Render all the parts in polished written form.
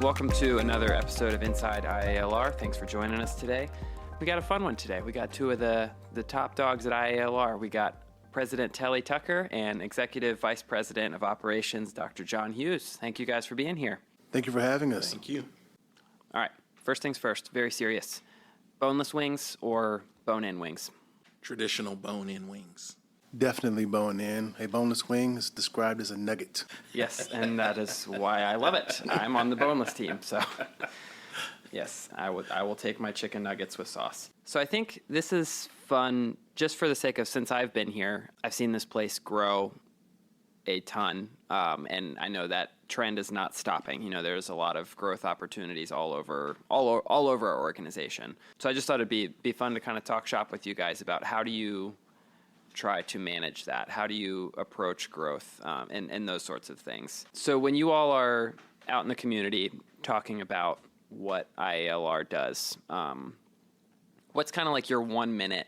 Welcome to another episode of Inside IALR. Thanks for joining us today. We got a fun one today. We got two of the top dogs at IALR. We got President Telly Tucker and Executive Vice President of Operations, Dr. John Hughes. Thank you guys for being here. Thank you for having us. Thank you. All right, first things first, very serious. Boneless wings or bone-in wings? Traditional bone-in wings. Definitely bone-in. A boneless wing is described as a nugget. Yes, and that is why I love it. I'm on the boneless team, so yes, I will take my chicken nuggets with sauce. So I think this is fun just for the sake of, since I've been here, I've seen this place grow a ton, and I know that trend is not stopping. You know, there's a lot of growth opportunities all over our organization. So I just thought it'd be fun to kind of talk shop with you guys about how do you try to manage that? How do you approach growth and those sorts of things? So when you all are out in the community talking about what IALR does, what's kind of like your 1 minute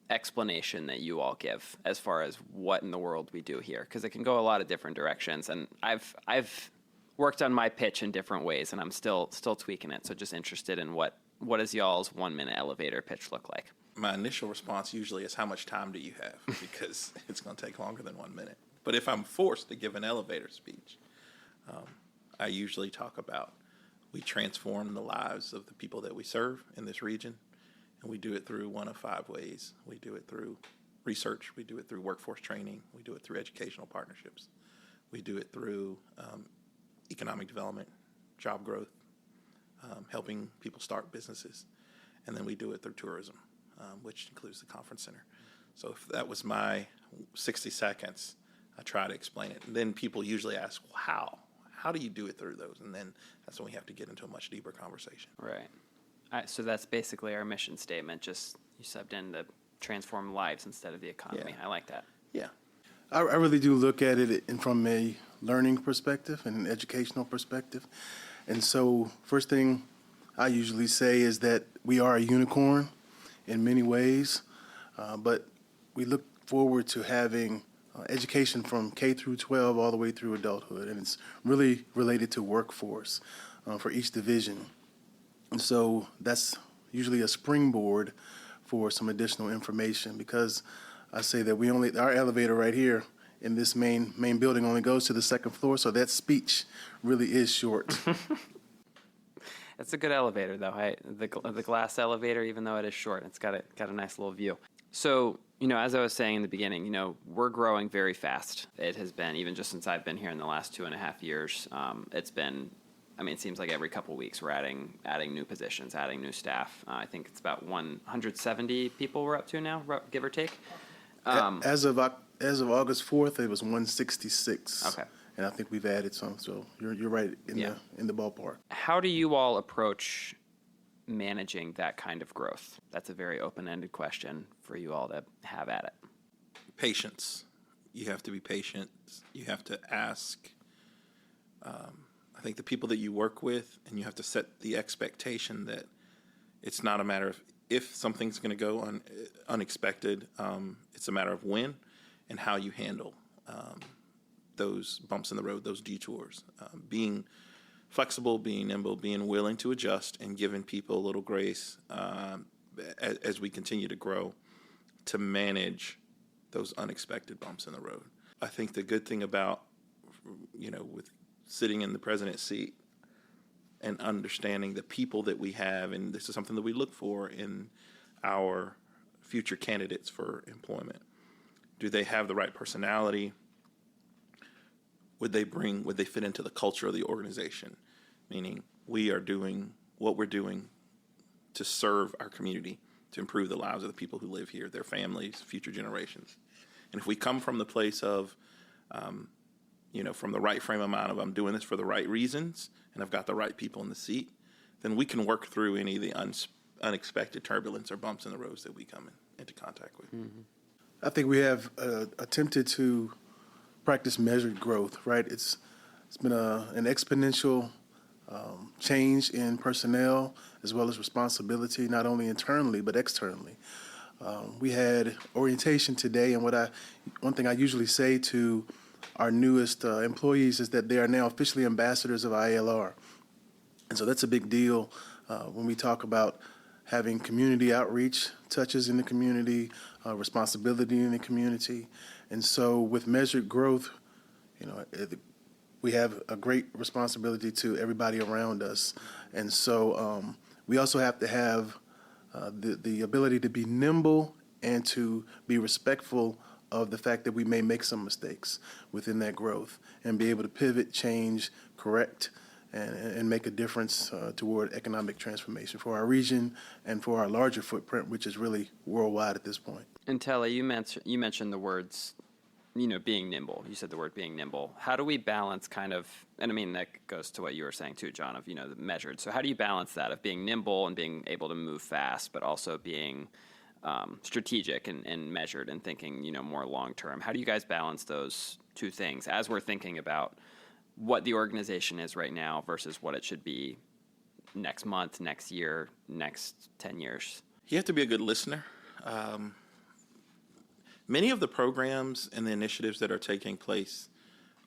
explanation that you all give as far as what in the world we do here? Because it can go a lot of different directions, and I've worked on my pitch in different ways, and I'm still tweaking it. So just interested in what does y'all's 1 minute elevator pitch look like? My initial response usually is, how much time do you have? Because it's going to take longer than 1 minute. But if I'm forced to give an elevator speech, I usually talk about we transform the lives of the people that we serve in this region, and we do it through one of 5 ways. We do it through research. We do it through workforce training. We do it through educational partnerships. We do it through economic development, job growth, helping people start businesses. And then we do it through tourism, which includes the conference center. So if that was my 60 seconds, I try to explain it. And then people usually ask, well, how? How do you do it through those? And then that's when we have to get into a much deeper conversation. Right. So that's basically our mission statement. Just you subbed in the transform lives instead of the economy. Yeah. I like that. Yeah. I really do look at it from a learning perspective and an educational perspective. And so first thing I usually say is that we are a unicorn in many ways, but we look forward to having education from K through 12 all the way through adulthood, and it's really related to workforce for each division. And so that's usually a springboard for some additional information, because I say that our elevator right here in this main building only goes to the second floor, so that speech really is short. It's a good elevator, though. The glass elevator, even though it is short, it's got a nice little view. So, as I was saying in the beginning, we're growing very fast. It has been, even just since I've been here in the last 2.5 years, it's been, it seems like every couple of weeks we're adding new positions, adding new staff. I think it's about 170 people we're up to now, give or take. As of August 4th, it was 166. Okay. And I think we've added some, so you're right in the ballpark. How do you all approach managing that kind of growth? That's a very open-ended question for you all to have at it. Patience. You have to be patient. You have to ask, I think, the people that you work with, and you have to set the expectation that it's not a matter of if something's going to go unexpected. It's a matter of when and how you handle those bumps in the road, those detours, being flexible, being nimble, being willing to adjust, and giving people a little grace as we continue to grow to manage those unexpected bumps in the road. I think the good thing about, with sitting in the president's seat and understanding the people that we have, and this is something that we look for in our future candidates for employment. Do they have the right personality? Would they fit into the culture of the organization? Meaning, we are doing what we're doing to serve our community, to improve the lives of the people who live here, their families, future generations. And if we come from the place of, from the right frame of mind of I'm doing this for the right reasons, and I've got the right people in the seat, then we can work through any of the unexpected turbulence or bumps in the roads that we come into contact with. Mm-hmm. I think we have attempted to practice measured growth, right? It's been an exponential change in personnel as well as responsibility, not only internally but externally. We had orientation today, and one thing I usually say to our newest employees is that they are now officially ambassadors of IALR. And so that's a big deal when we talk about having community outreach, touches in the community, responsibility in the community. And so with measured growth, we have a great responsibility to everybody around us. And so we also have to have the ability to be nimble and to be respectful of the fact that we may make some mistakes within that growth and be able to pivot, change, correct, and make a difference toward economic transformation for our region and for our larger footprint, which is really worldwide at this point. And Telly, you mentioned the words, being nimble. You said the word being nimble. How do we balance kind of, and I mean, that goes to what you were saying too, John, of, the measured. So how do you balance that of being nimble and being able to move fast, but also being strategic and measured and thinking, more long term? How do you guys balance those two things as we're thinking about what the organization is right now versus what it should be next month, next year, next 10 years? You have to be a good listener. Many of the programs and the initiatives that are taking place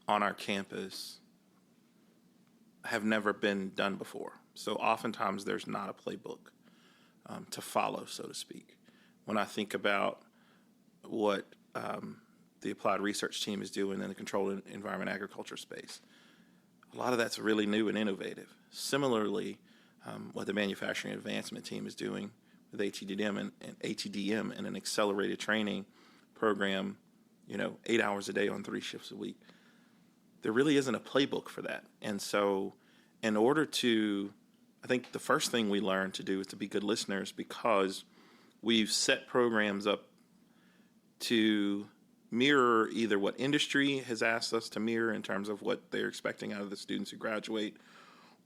on our campus have never been done before. So oftentimes there's not a playbook to follow, so to speak. When I think about what the applied research team is doing in the controlled environment agriculture space, a lot of that's really new and innovative. Similarly, what the manufacturing advancement team is doing with ATDM and ATDM and an accelerated training program, 8 hours a day on 3 shifts a week. There really isn't a playbook for that. And so in order to, I think the first thing we learn to do is to be good listeners, because we've set programs up to mirror either what industry has asked us to mirror in terms of what they're expecting out of the students who graduate,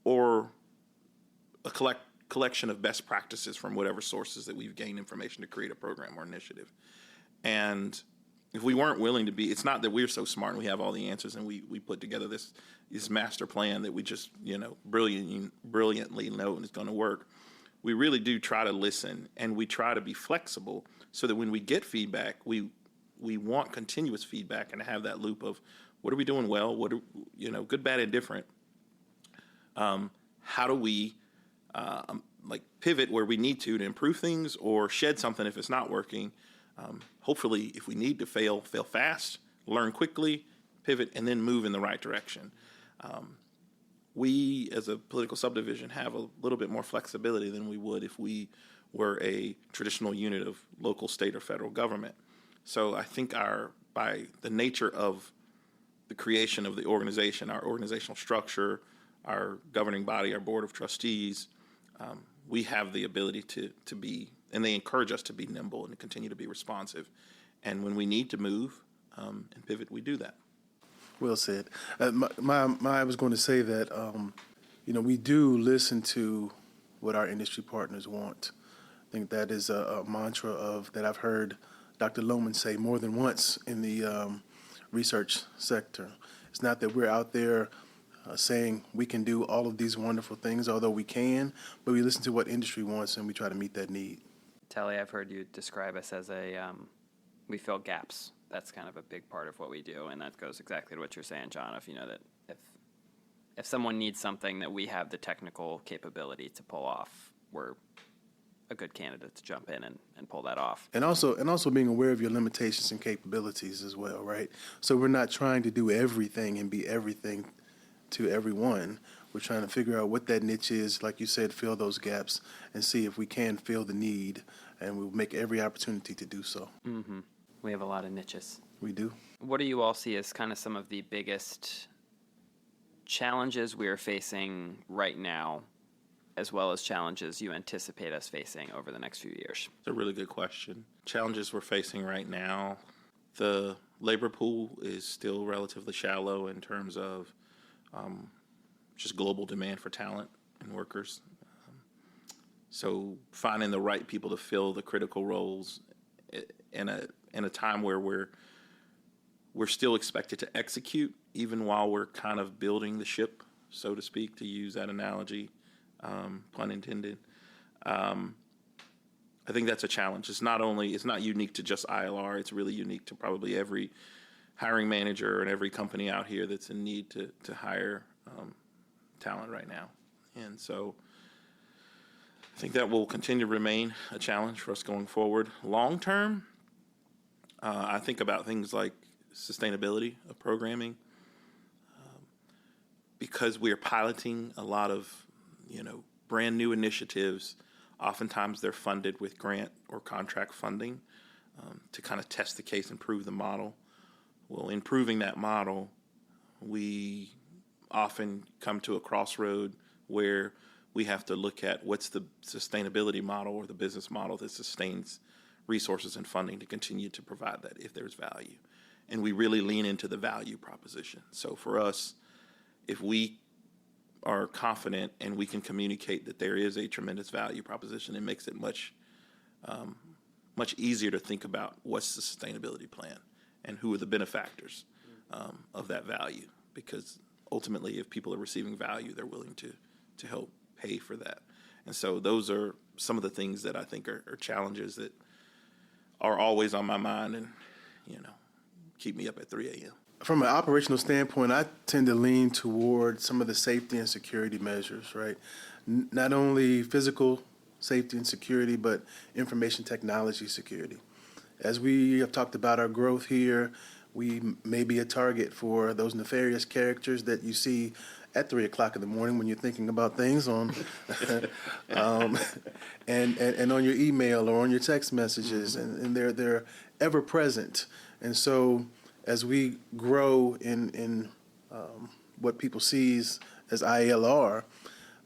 or a collection of best practices from whatever sources that we've gained information to create a program or initiative. And if we weren't willing to be, it's not that we're so smart and we have all the answers and we put together this master plan that we just, brilliantly know is going to work. We really do try to listen, and we try to be flexible so that when we get feedback, we want continuous feedback and have that loop of what are we doing well, what are, good, bad, and different. How do we pivot where we need to improve things or shed something if it's not working? Hopefully, if we need to fail fast, learn quickly, pivot, and then move in the right direction. We, as a political subdivision, have a little bit more flexibility than we would if we were a traditional unit of local, state, or federal government. So I think by the nature of the creation of the organization, our organizational structure, our governing body, our board of trustees, we have the ability to be, and they encourage us to be nimble and to continue to be responsive. And when we need to move and pivot, we do that. Well said. I was going to say that, we do listen to what our industry partners want. I think that is a mantra that I've heard Dr. Lohman say more than once in the research sector. It's not that we're out there saying we can do all of these wonderful things, although we can, but we listen to what industry wants and we try to meet that need. Telly, I've heard you describe us as we fill gaps. That's kind of a big part of what we do, and that goes exactly to what you're saying, John. That if someone needs something that we have the technical capability to pull off, we're a good candidate to jump in and pull that off. And also being aware of your limitations and capabilities as well, right? So we're not trying to do everything and be everything to everyone. We're trying to figure out what that niche is, like you said, fill those gaps and see if we can fill the need, and we'll make every opportunity to do so. Mm-hmm. We have a lot of niches. We do. What do you all see as kind of some of the biggest challenges we are facing right now, as well as challenges you anticipate us facing over the next few years? It's a really good question. Challenges we're facing right now, the labor pool is still relatively shallow in terms of just global demand for talent and workers. So finding the right people to fill the critical roles in a time where we're still expected to execute, even while we're kind of building the ship, so to speak, to use that analogy, pun intended. I think that's a challenge. It's not unique to just ILR. It's really unique to probably every hiring manager and every company out here that's in need to hire talent right now. And so I think that will continue to remain a challenge for us going forward. Long term, I think about things like sustainability of programming. Because we are piloting a lot of, brand new initiatives, oftentimes they're funded with grant or contract funding to kind of test the case and prove the model. Well, in proving that model, we often come to a crossroad where we have to look at what's the sustainability model or the business model that sustains resources and funding to continue to provide that if there's value. And we really lean into the value proposition. So for us, if we are confident and we can communicate that there is a tremendous value proposition, it makes it much easier to think about what's the sustainability plan and who are the benefactors of that value. Because ultimately, if people are receiving value, they're willing to help pay for that. And so those are some of the things that I think are challenges that are always on my mind and, keep me up at 3 a.m. From an operational standpoint, I tend to lean toward some of the safety and security measures, right? Not only physical safety and security, but information technology security. As we have talked about our growth here, we may be a target for those nefarious characters that you see at 3 o'clock in the morning when you're thinking about things on, and on your email or on your text messages, and they're ever present. And so, as we grow in what people sees as IALR,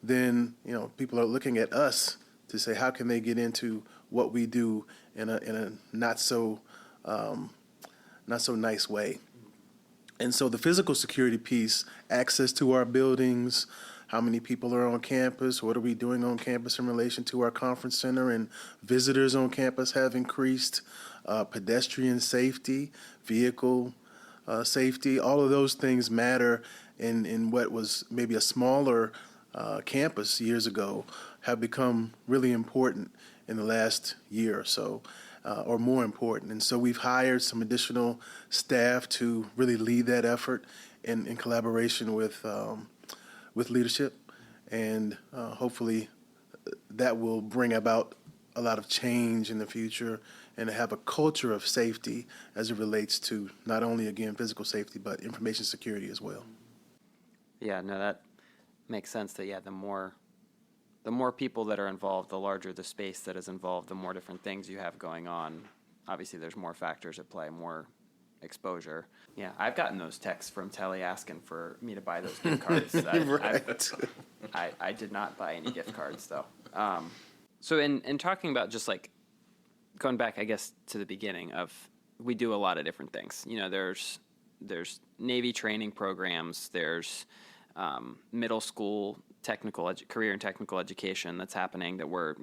then people are looking at us to say how can they get into what we do in a not so nice way. And so the physical security piece, access to our buildings, how many people are on campus, what are we doing on campus in relation to our conference center, and visitors on campus have increased, pedestrian safety, vehicle safety, all of those things matter in what was maybe a smaller campus years ago have become really important in the last year or so. Or more important. And so we've hired some additional staff to really lead that effort in collaboration with leadership. And hopefully that will bring about a lot of change in the future and have a culture of safety as it relates to not only, again, physical safety, but information security as well. Yeah, no, that makes sense that, the more people that are involved, the larger the space that is involved, the more different things you have going on. Obviously, there's more factors at play, more exposure. Yeah, I've gotten those texts from Telly asking for me to buy those gift cards. I did not buy any gift cards, though. So in talking about just like going back, I guess, to the beginning of, we do a lot of different things. There's Navy training programs, there's middle school career and technical education that's happening that we're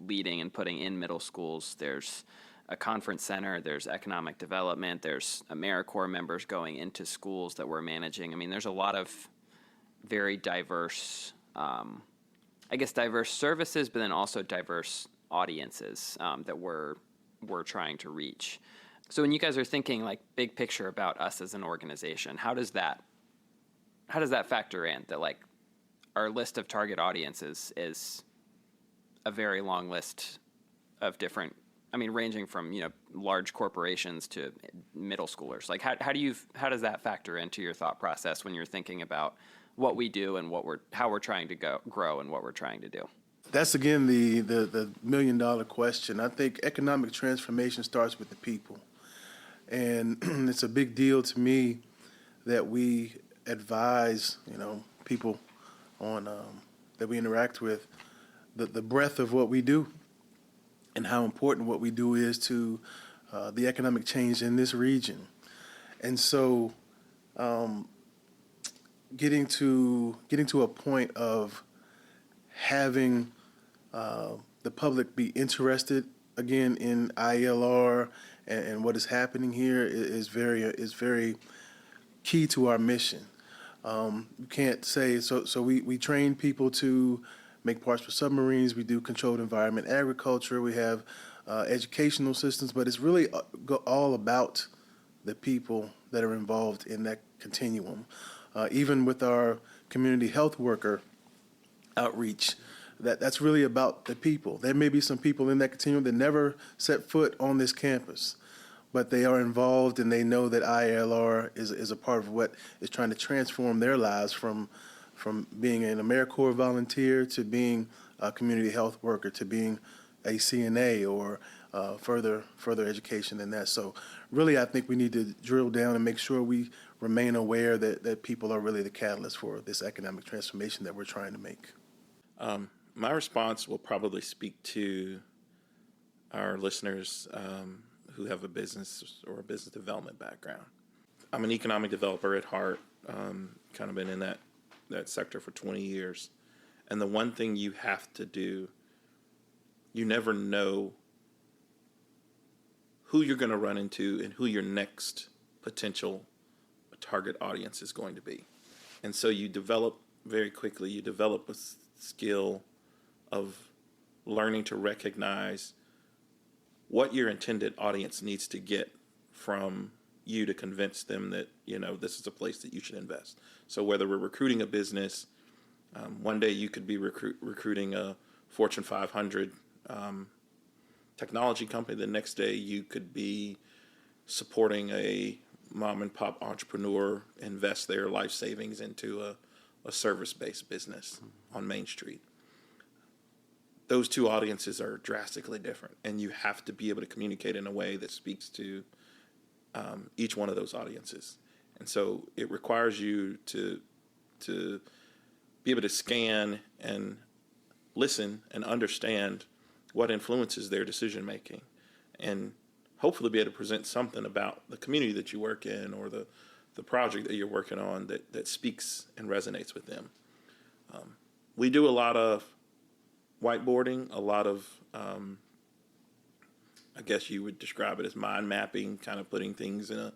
leading and putting in middle schools. There's a conference center, there's economic development, there's AmeriCorps members going into schools that we're managing. I mean, there's a lot of very diverse diverse services, but then also diverse audiences that we're trying to reach. So when you guys are thinking like big picture about us as an organization, how does that factor in that like our list of target audiences is a very long list of different, ranging from, large corporations to middle schoolers. Like how does that factor into your thought process when you're thinking about what we do and how we're trying to grow and what we're trying to do? That's, again, the million-dollar question. I think economic transformation starts with the people. And it's a big deal to me that we advise, people on that we interact with, the breadth of what we do and how important what we do is to the economic change in this region. And so getting to a point of having the public be interested again in IALR and what is happening here is very key to our mission. You can't say so. We train people to make parts for submarines. We do controlled environment agriculture. We have educational systems, but it's really all about the people that are involved in that continuum. Even with our community health worker outreach. That's really about the people. There may be some people in that continuum that never set foot on this campus, but they are involved and they know that IALR is a part of what is trying to transform their lives from being an AmeriCorps volunteer to being a community health worker to being a CNA or further education than that. So really, I think we need to drill down and make sure we remain aware that people are really the catalyst for this economic transformation that we're trying to make. My response will probably speak to our listeners who have a business or a business development background. I'm an economic developer at heart, kind of been in that sector for 20 years. And the one thing you have to do, you never know who you're going to run into and who your next potential target audience is going to be. And so you develop very quickly, you develop a skill of learning to recognize what your intended audience needs to get from you to convince them that, this is a place that you should invest. So whether we're recruiting a business, one day you could be recruiting a Fortune 500 technology company. The next day you could be supporting a mom and pop entrepreneur invest their life savings into a service-based business on Main Street. Those two audiences are drastically different, and you have to be able to communicate in a way that speaks to each one of those audiences. And so it requires you to be able to scan and listen and understand what influences their decision making, and hopefully be able to present something about the community that you work in or the project that you're working on that speaks and resonates with them. We do a lot of whiteboarding, a lot of, I guess you would describe it as mind mapping, kind of putting things in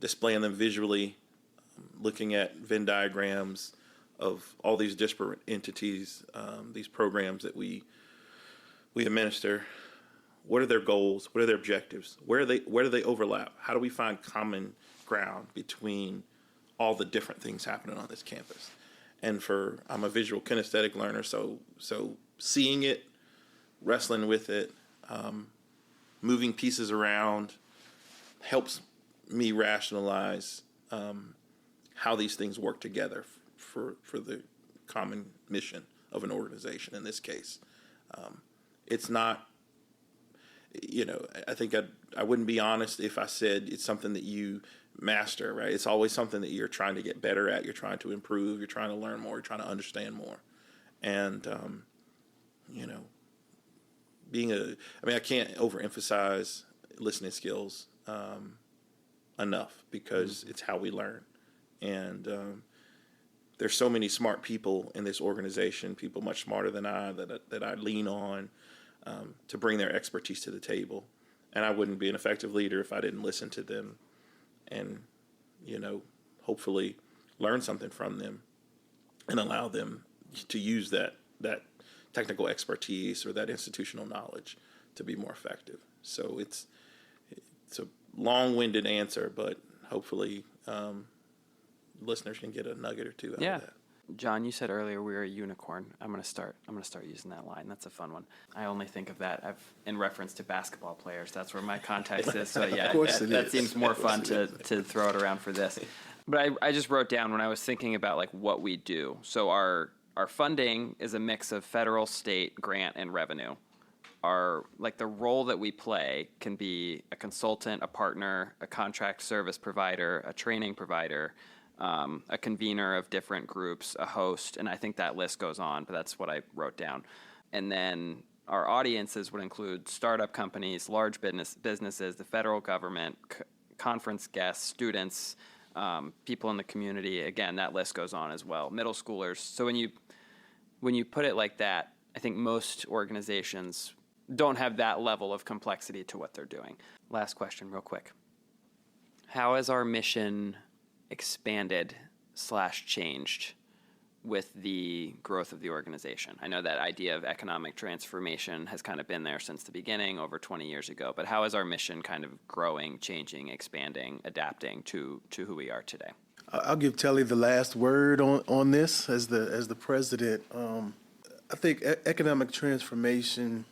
displaying them visually, looking at Venn diagrams of all these disparate entities, these programs that we administer. What are their goals? What are their objectives? Where do they overlap? How do we find common ground between all the different things happening on this campus? And I'm a visual kinesthetic learner, so seeing it, wrestling with it, moving pieces around helps me rationalize how these things work together for the common mission of an organization. In this case, it's not. I think I wouldn't be honest if I said it's something that you master, right? It's always something that you're trying to get better at. You're trying to improve. You're trying to learn more. You're trying to understand more. And, I can't overemphasize listening skills enough because it's how we learn. And there's so many smart people in this organization, people much smarter than I, that I lean on to bring their expertise to the table. And I wouldn't be an effective leader if I didn't listen to them and, hopefully learn something from them and allow them to use that technical expertise or that institutional knowledge to be more effective. So it's a long-winded answer, but hopefully listeners can get a nugget or two out of that. John, you said earlier we were a unicorn. I'm gonna start using that line. That's a fun one. I only think of that in reference to basketball players. That's where my context is. So yeah, that seems more fun to throw it around for this. But I just wrote down when I was thinking about like what we do. So our funding is a mix of federal, state, grant, and revenue. The role that we play can be a consultant, a partner, a contract service provider, a training provider, a convener of different groups, a host, and I think that list goes on, but that's what I wrote down. And then our audiences would include startup companies, large businesses, the federal government, conference guests, students, people in the community. Again, that list goes on as well. Middle schoolers. So when you put it like that, I think most organizations don't have that level of complexity to what they're doing. Last question, real quick. How has our mission expanded / changed with the growth of the organization? I know that idea of economic transformation has kind of been there since the beginning, over 20 years ago, but how is our mission kind of growing, changing, expanding, adapting to who we are today? I'll give Telly the last word on this as the president. I think economic transformation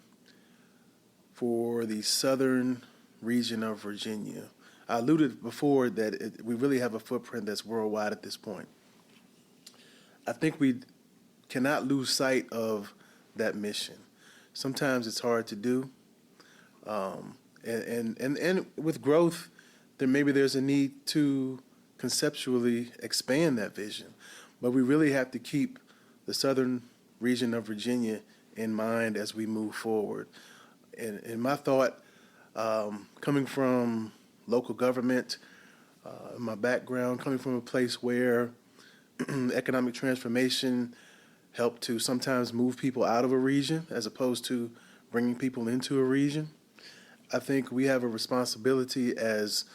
for the southern region of Virginia. I alluded before that we really have a footprint that's worldwide at this point. I think we cannot lose sight of that mission. Sometimes it's hard to do, and with growth, there's a need to conceptually expand that vision, but we really have to keep the southern region of Virginia in mind as we move forward. And my thought, coming from local government, my background, coming from a place where economic transformation helped to sometimes move people out of a region as opposed to bringing people into a region, I think we have a responsibility as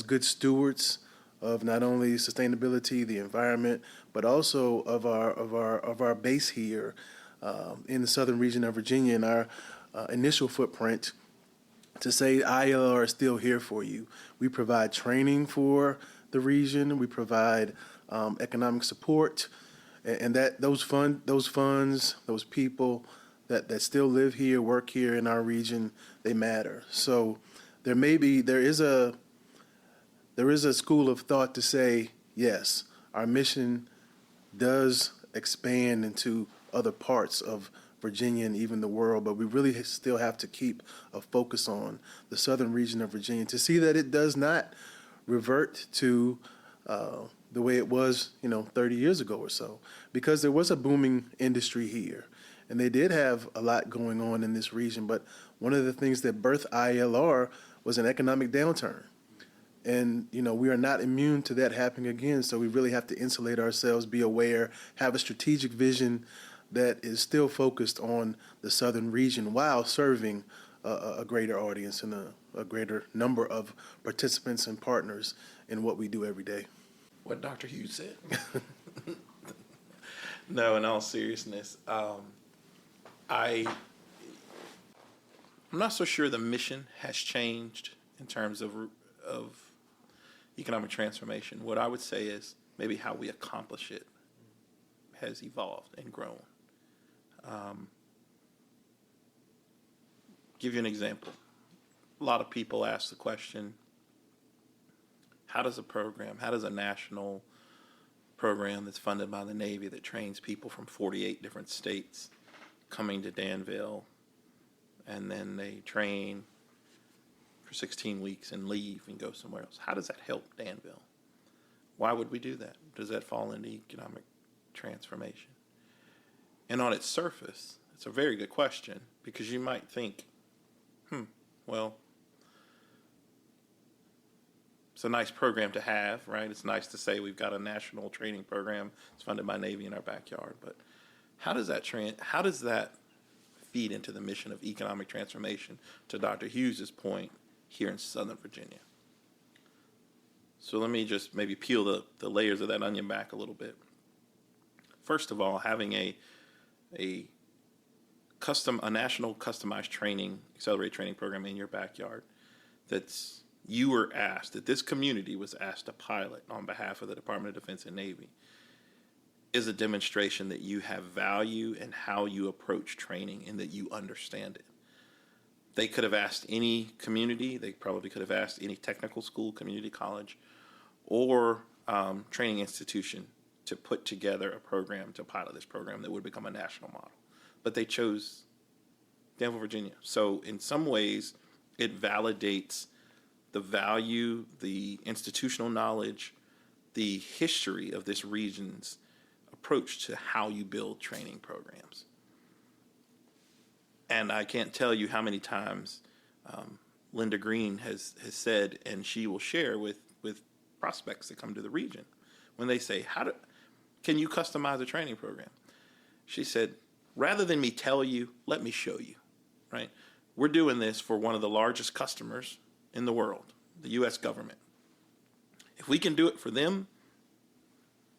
good stewards of not only sustainability, the environment, but also of our base here in the southern region of Virginia and our initial footprint to say IALR is still here for you. We provide training for the region. We provide economic support, and that those funds, those people that still live here, work here in our region, they matter. So there is a school of thought to say, yes, our mission does expand into other parts of Virginia and even the world, but we really still have to keep a focus on the southern region of Virginia to see that it does not revert to the way it was, 30 years ago or so, because there was a booming industry here, and they did have a lot going on in this region. But one of the things that birthed IALR was an economic downturn. And, we are not immune to that happening again, so we really have to insulate ourselves, be aware, have a strategic vision that is still focused on the southern region while serving a greater audience and a greater number of participants and partners in what we do every day. What Dr. Hughes said. No, in all seriousness, I'm not so sure the mission has changed in terms of economic transformation. What I would say is maybe how we accomplish it has evolved and grown. Give you an example. A lot of people ask the question, how does a national program that's funded by the Navy that trains people from 48 different states coming to Danville, and then they train for 16 weeks and leave and go somewhere else, how does that help Danville? Why would we do that? Does that fall into economic transformation? And on its surface, it's a very good question, because you might think, well, it's a nice program to have, right? It's nice to say we've got a national training program. It's funded by Navy in our backyard. But how does that feed into the mission of economic transformation, to Dr. Hughes's point, here in Southern Virginia? So let me just maybe peel the layers of that onion back a little bit. First of all, having a national customized training, accelerated training program in your backyard that this community was asked to pilot on behalf of the Department of Defense and Navy, is a demonstration that you have value in how you approach training and that you understand it. They could have asked any community, they probably could have asked any technical school, community college, or training institution to put together a program, to pilot this program that would become a national model. But they chose Danville, Virginia. So in some ways, it validates the value, the institutional knowledge, the history of this region's approach to how you build training programs. And I can't tell you how many times Linda Green has said, and she will share with prospects that come to the region, when they say, can you customize a training program? She said, rather than me tell you, let me show you, right? We're doing this for one of the largest customers in the world, the U.S. government. If we can do it for them,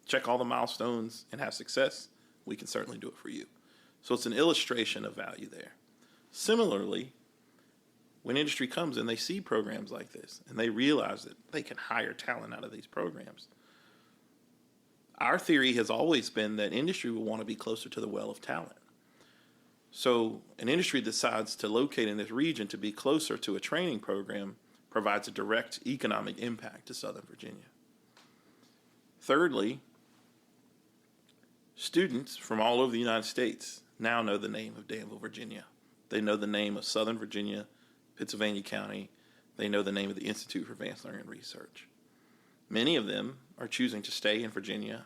check all the milestones and have success, we can certainly do it for you. So it's an illustration of value there. Similarly, when industry comes and they see programs like this and they realize that they can hire talent out of these programs, our theory has always been that industry will want to be closer to the well of talent. So an industry decides to locate in this region to be closer to a training program provides a direct economic impact to Southern Virginia. Thirdly, students from all over the United States now know the name of Danville, Virginia. They know the name of Southern Virginia, Pittsylvania County. They know the name of the Institute for Advanced Learning and Research. Many of them are choosing to stay in Virginia.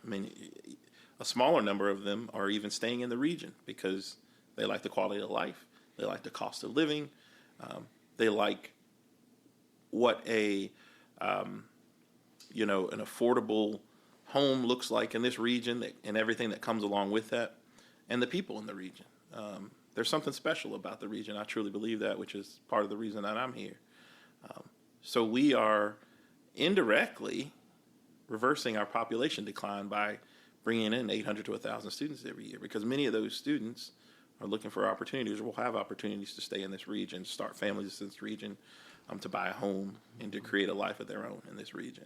A smaller number of them are even staying in the region because they like the quality of life. They like the cost of living. They like what an affordable home looks like in this region and everything that comes along with that, and the people in the region. There's something special about the region. I truly believe that, which is part of the reason that I'm here. So we are indirectly reversing our population decline by bringing in 800 to 1,000 students every year, because many of those students are looking for opportunities or will have opportunities to stay in this region, start families in this region, to buy a home, and to create a life of their own in this region.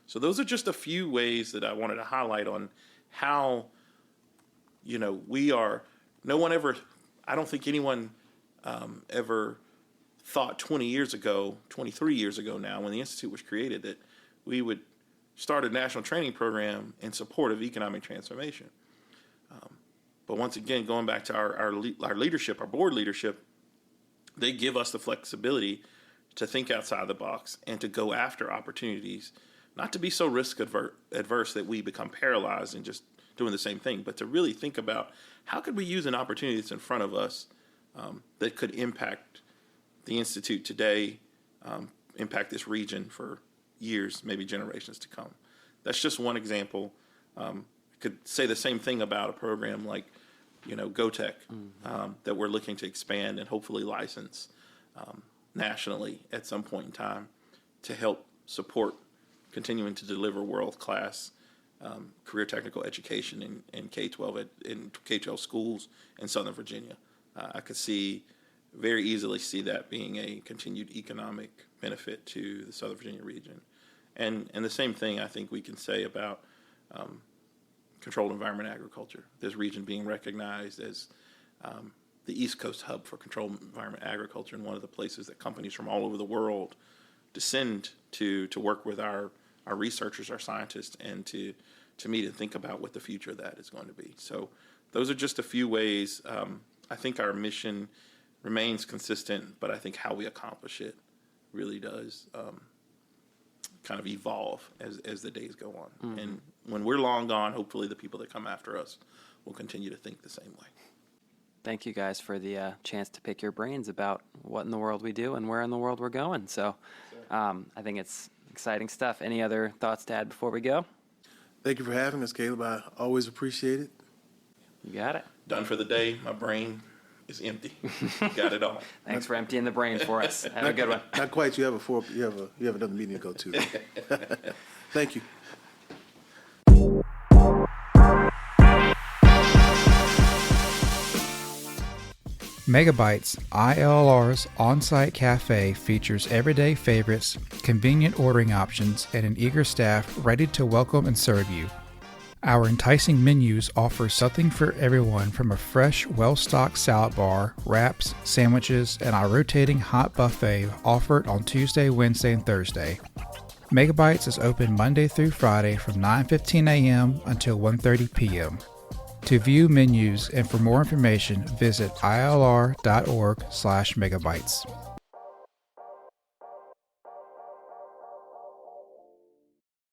So those are just a few ways that I wanted to highlight on how, we are, no one ever, I don't think anyone ever thought 23 years ago now, when the Institute was created, that we would start a national training program in support of economic transformation. But once again, going back to our leadership, our board leadership, they give us the flexibility to think outside the box and to go after opportunities, not to be so risk adverse that we become paralyzed and just doing the same thing, but to really think about how could we use an opportunity that's in front of us that could impact the Institute today, impact this region for years, maybe generations to come. That's just one example. I could say the same thing about a program like, GoTech, that we're looking to expand and hopefully license nationally at some point in time to help support continuing to deliver world-class career technical education in K-12 in K-12 schools in Southern Virginia. I could very easily see that being a continued economic benefit to the Southern Virginia region. And the same thing I think we can say about controlled environment agriculture, this region being recognized as the East Coast hub for controlled environment agriculture, and one of the places that companies from all over the world descend to work with our researchers, our scientists, and to meet and think about what the future of that is going to be. So those are just a few ways. I think our mission remains consistent, but I think how we accomplish it really does kind of evolve as the days go on. Mm-hmm. And when we're long gone, hopefully the people that come after us will continue to think the same way. Thank you guys for the chance to pick your brains about what in the world we do and where in the world we're going. So I think it's exciting stuff. Any other thoughts to add before we go? Thank you for having us, Caleb. I always appreciate it. You got it. Done for the day. My brain is empty. Got it all. Thanks for emptying the brain for us. Have a good one. Not quite. You have another meeting to go to. Thank you. Megabytes IALR's on-site cafe features everyday favorites, convenient ordering options, and an eager staff ready to welcome and serve you. Our enticing menus offer something for everyone, from a fresh, well-stocked salad bar, wraps, sandwiches, and our rotating hot buffet offered on Tuesday, Wednesday, and Thursday. Megabytes is open Monday through Friday from 9:15 a.m. until 1:30 p.m. To view menus and for more information, visit ilr.org/megabytes.